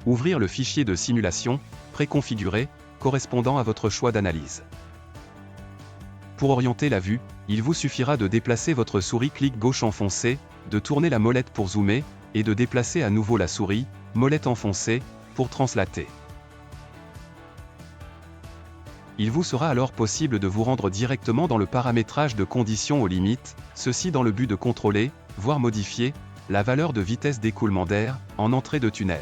Ouvrir le fichier de simulation, préconfiguré, correspondant à votre choix d'analyse. Pour orienter la vue, il vous suffira de déplacer votre souris clic gauche enfoncé, de tourner la molette pour zoomer, et de déplacer à nouveau la souris, molette enfoncée, pour translater. Il vous sera alors possible de vous rendre directement dans le paramétrage de conditions aux limites, ceci dans le but de contrôler, voire modifier, la valeur de vitesse d'écoulement d'air, en entrée de tunnel.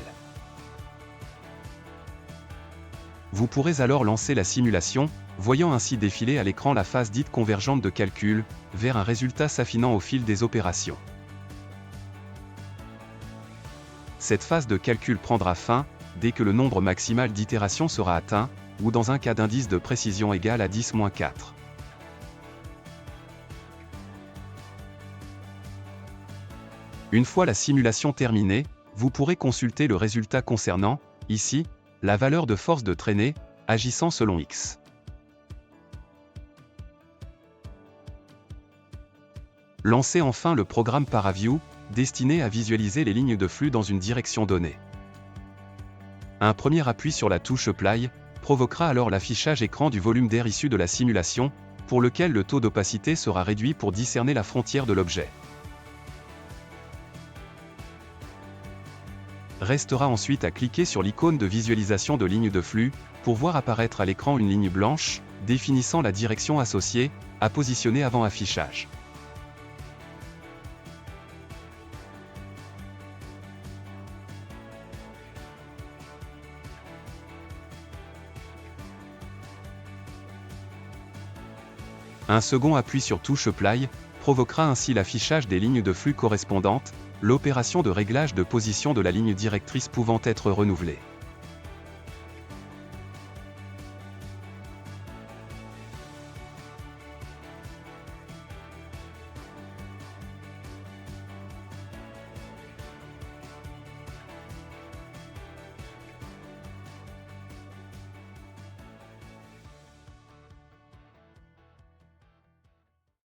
Vous pourrez alors lancer la simulation, voyant ainsi défiler à l'écran la phase dite convergente de calcul, vers un résultat s'affinant au fil des opérations. Cette phase de calcul prendra fin, dès que le nombre maximal d'itérations sera atteint, ou dans un cas d'indice de précision égal à 10-4. Une fois la simulation terminée, vous pourrez consulter le résultat concernant, ici, la valeur de force de traînée, agissant selon X. Lancez enfin le programme ParaView, destiné à visualiser les lignes de flux dans une direction donnée. Un premier appui sur la touche Apply provoquera alors l'affichage écran du volume d'air issu de la simulation, pour lequel le taux d'opacité sera réduit pour discerner la frontière de l'objet. Restera ensuite à cliquer sur l'icône de visualisation de ligne de flux, pour voir apparaître à l'écran une ligne blanche, définissant la direction associée, à positionner avant affichage. Un second appui sur touche Apply provoquera ainsi l'affichage des lignes de flux correspondantes, l'opération de réglage de position de la ligne directrice pouvant être renouvelée.